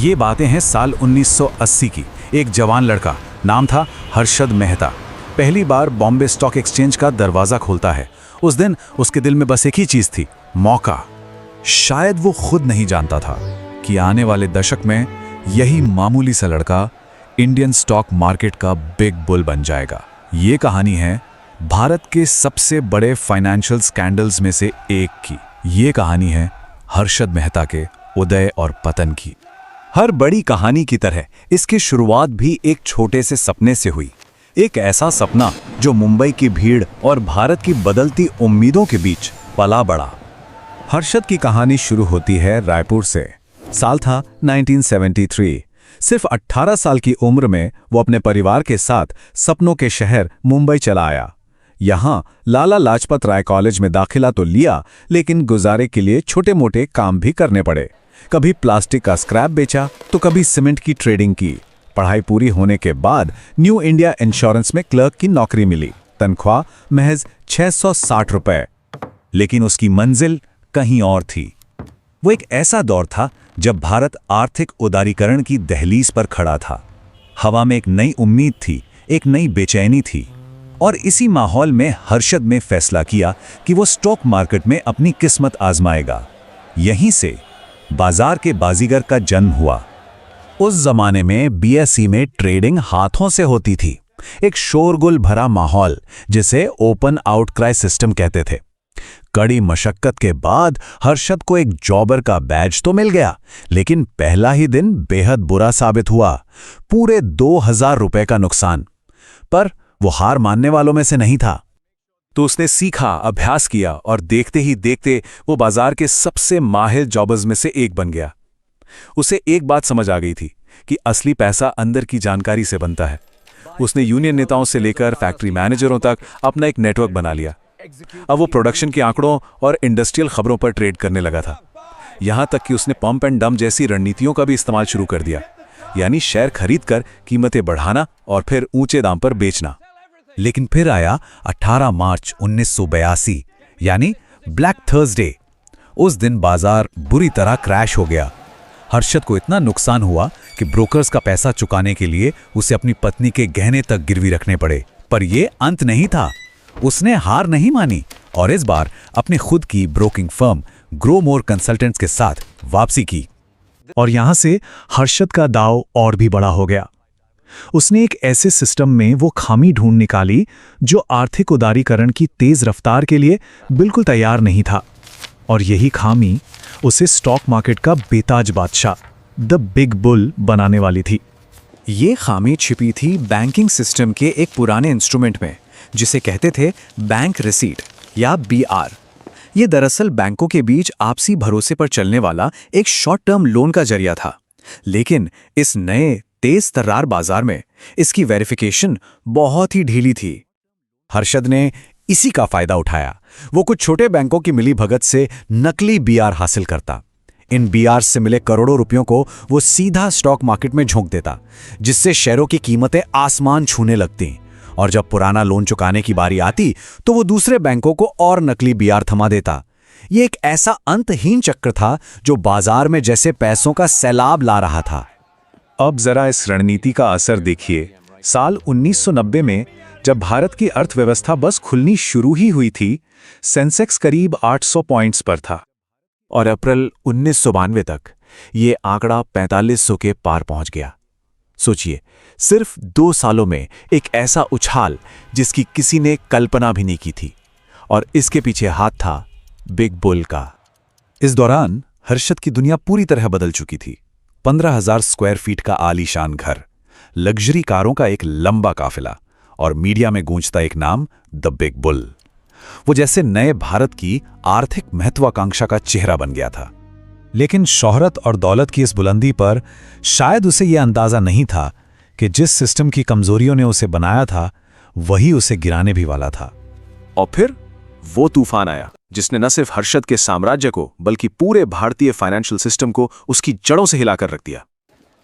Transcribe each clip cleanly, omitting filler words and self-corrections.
ये बातें हैं साल 1980 की। एक जवान लड़का, नाम था हर्षद मेहता, पहली बार बॉम्बे स्टॉक एक्सचेंज का दरवाज़ा खोलता है। उस दिन उसके दिल में बस एक ही चीज़ थी, मौका। शायद वो खुद नहीं जानता था कि आने वाले दशक में यही मामूली सा लड़का इंडियन स्टॉक मार्केट का बिग बुल बन जाएगा। ये कहानी है भारत के सबसे बड़े फाइनेंशियल स्कैंडल्स में से एक की। ये कहानी है हर्षद मेहता के उदय और पतन की। हर बड़ी कहानी की तरह इसकी शुरुआत भी एक छोटे से सपने से हुई। एक ऐसा सपना जो मुंबई की भीड़ और भारत की बदलती उम्मीदों के बीच पला बढ़ा। हर्षद की कहानी शुरू होती है रायपुर से। साल था 1973। सिर्फ 18 साल की उम्र में वो अपने परिवार के साथ सपनों के शहर मुंबई चला आया। यहाँ लाला लाजपत राय कॉलेज में दाखिला तो लिया, लेकिन गुजारे के लिए छोटे मोटे काम भी करने पड़े। कभी प्लास्टिक का स्क्रैप बेचा तो कभी सीमेंट की ट्रेडिंग की। पढ़ाई पूरी होने के बाद न्यू इंडिया इंश्योरेंस में क्लर्क की नौकरी मिली। तनख्वाह महज 660 रुपए। लेकिन उसकी मंजिल कहीं और थी। वो एक ऐसा दौर था जब भारत आर्थिक उदारीकरण की दहलीज पर खड़ा था। हवा में एक नई उम्मीद थी, एक नई बेचैनी थी। और इसी माहौल में हर्षद ने फैसला किया कि वो स्टॉक मार्केट में अपनी किस्मत आजमाएगा। यहीं से बाजार के बाजीगर का जन्म हुआ। उस जमाने में बीएसई में ट्रेडिंग हाथों से होती थी। एक शोरगुल भरा माहौल, जिसे ओपन आउटक्राई सिस्टम कहते थे। कड़ी मशक्कत के बाद हर्षद को एक जॉबर का बैज तो मिल गया, लेकिन पहला ही दिन बेहद बुरा साबित हुआ। पूरे 2000 रुपए का नुकसान। पर वो हार मानने वालों में से नहीं था। तो उसने सीखा, अभ्यास किया और देखते ही देखते वो बाजार के सबसे माहिर जॉबर्स में से एक बन गया। उसे एक बात समझ आ गई थी कि असली पैसा अंदर की जानकारी से बनता है। उसने यूनियन नेताओं से लेकर फैक्ट्री मैनेजरों तक अपना एक नेटवर्क बना लिया। अब वो प्रोडक्शन के आंकड़ों और इंडस्ट्रियल खबरों पर ट्रेड करने लगा था। यहां तक कि उसने पंप एंड डंप जैसी रणनीतियों का भी इस्तेमाल शुरू कर दिया, यानी शेयर खरीदकर कीमतें बढ़ाना और फिर ऊंचे दाम पर बेचना। लेकिन फिर आया 18 मार्च 1982, यानी ब्लैक थर्सडे। उस दिन बाजार बुरी तरह क्रैश हो गया। हर्षद को इतना नुकसान हुआ कि ब्रोकर्स का पैसा चुकाने के लिए उसे अपनी पत्नी के गहने तक गिरवी रखने पड़े। पर यह अंत नहीं था। उसने हार नहीं मानी और इस बार अपने खुद की broking firm grow more consultants के साथ वापसी की। और यहां से हर्षद का दांव और भी बड़ा हो गया। उसने एक ऐसे सिस्टम में वो खामी ढूंढ निकाली जो आर्थिक उदारीकरण की तेज रफ्तार के लिए बिल्कुल तैयार नहीं था। और यही खामी उसे स्टॉक मार्केट का बेताज बादशाह, द बिग बुल, बनाने वाली थी। ये खामी छिपी थी बैंकिंग सिस्टम के एक पुराने इंस्ट्रूमेंट में, जिसे कहते थे बैंक रिसीट या बीआर। ये दरअसल बैंकों के बीच आपसी भरोसे पर चलने वाला एक शॉर्ट टर्म लोन का जरिया था। लेकिन इस नए तेज तर्रार बाजार में इसकी वेरिफिकेशन बहुत ही ढीली थी। हर्षद ने इसी का फायदा उठाया। वो कुछ छोटे बैंकों की मिलीभगत से नकली बीआर हासिल करता। इन बीआर से मिले करोड़ों रुपयों को वो सीधा स्टॉक मार्केट में झोंक देता, जिससे शेयरों की कीमतें आसमान छूने लगती। और जब पुराना लोन चुकाने की बारी आती तो वो दूसरे बैंकों को और नकली बीआर थमा देता। ये एक ऐसा अंतहीन चक्र था जो बाजार में जैसे पैसों का सैलाब ला रहा था। अब जरा इस रणनीति का असर देखिए। साल 1990 में जब भारत की अर्थव्यवस्था बस खुलनी शुरू ही हुई थी, सेंसेक्स करीब 800 पॉइंट्स पर था और अप्रैल 1992 तक ये आंकड़ा 4500 के पार पहुंच गया। सोचिए, सिर्फ 2 सालों में एक ऐसा उछाल जिसकी किसी ने कल्पना भी नहीं की थी। और इसके पीछे हाथ था बिग बुल का। इस दौरान हर्षद की दुनिया पूरी तरह बदल चुकी थी। 15,000 स्क्वायर फीट का आलीशान घर, लग्जरी कारों का एक लंबा काफिला और मीडिया में गूंजता एक नाम, द बिग बुल। वो जैसे नए भारत की आर्थिक महत्वाकांक्षा का चेहरा बन गया था। लेकिन शोहरत और दौलत की इस बुलंदी पर शायद उसे यह अंदाजा नहीं था कि जिस सिस्टम की कमजोरियों ने उसे बनाया था, वही उसे गिराने भी वाला था। और फिर वो तूफान आया जिसने न सिर्फ हर्षद के साम्राज्य को बल्कि पूरे भारतीय फाइनेंशियल सिस्टम को उसकी जड़ों से हिलाकर रख दिया।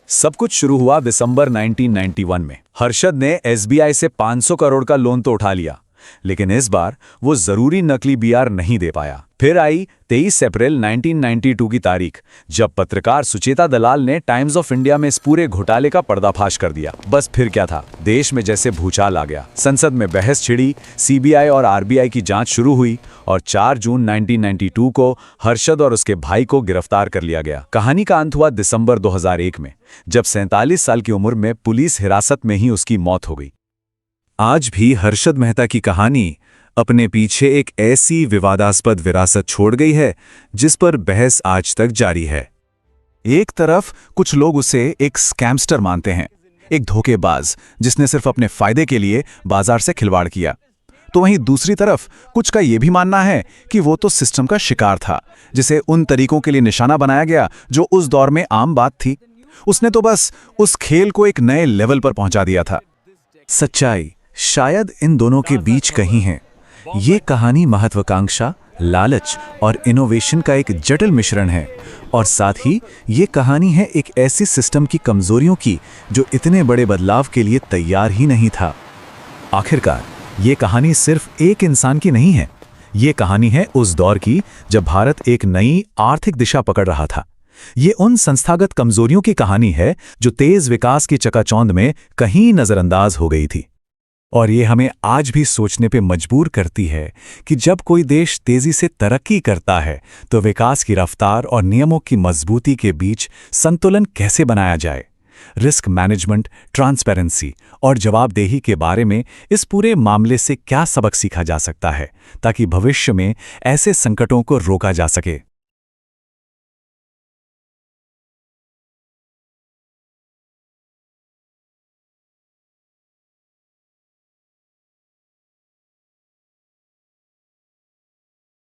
सब कुछ शुरू हुआ दिसंबर 1991 में। हर्षद ने एसबीआई से 500 करोड़ का लोन तो उठा लिया, लेकिन इस बार वो जरूरी नकली बीआर नहीं दे पाया। फिर आई 23 अप्रैल 1992 की तारीख, जब पत्रकार सुचेता दलाल ने टाइम्स ऑफ इंडिया में इस पूरे घोटाले का पर्दाफाश कर दिया। बस फिर क्या था, देश में जैसे भूचाल आ गया। संसद में बहस छिड़ी, सीबीआई और आरबीआई की जांच शुरू हुई और 4 जून 1992 को हर्षद और उसके भाई को गिरफ्तार कर लिया गया। कहानी का अंत हुआ दिसंबर 2001 में, जब 47 साल की उम्र में पुलिस हिरासत में ही उसकी मौत हो गई। आज भी हर्षद मेहता की कहानी अपने पीछे एक ऐसी विवादास्पद विरासत छोड़ गई है जिस पर बहस आज तक जारी है। एक तरफ कुछ लोग उसे एक स्कैमस्टर मानते हैं, एक धोखेबाज जिसने सिर्फ अपने फायदे के लिए बाजार से खिलवाड़ किया। तो वहीं दूसरी तरफ कुछ का यह भी मानना है कि वो तो सिस्टम का शिकार था, जिसे उन तरीकों के लिए निशाना बनाया गया जो उस दौर में आम बात थी। उसने तो बस उस खेल को एक नए लेवल पर पहुंचा दिया था। सच्चाई शायद इन दोनों के बीच कहीं है। ये कहानी महत्वाकांक्षा, लालच और इनोवेशन का एक जटिल मिश्रण है, और साथ ही ये कहानी है एक ऐसी सिस्टम की कमजोरियों की जो इतने बड़े बदलाव के लिए तैयार ही नहीं था। आखिरकार ये कहानी सिर्फ एक इंसान की नहीं है, ये कहानी है उस दौर की जब भारत एक नई आर्थिक दिशा पकड़ रहा था। ये उन संस्थागत कमजोरियों की कहानी है जो तेज विकास की चकाचौंध में कहीं नजरअंदाज हो गई थी। और ये हमें आज भी सोचने पे मजबूर करती है कि जब कोई देश तेजी से तरक्की करता है तो विकास की रफ्तार और नियमों की मजबूती के बीच संतुलन कैसे बनाया जाए। रिस्क मैनेजमेंट, ट्रांसपेरेंसी और जवाबदेही के बारे में इस पूरे मामले से क्या सबक सीखा जा सकता है ताकि भविष्य में ऐसे संकटों को रोका जा सके।